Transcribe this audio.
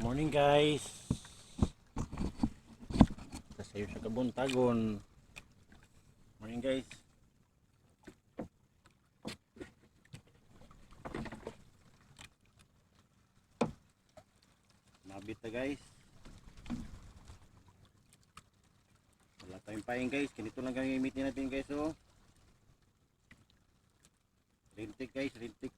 Morning guys. Sasayo sa kabuntagon. Morning guys. Mabit na guys. Wala tayong paing guys. Ganito lang gamitin natin guys oh. Rintik guys, rintik.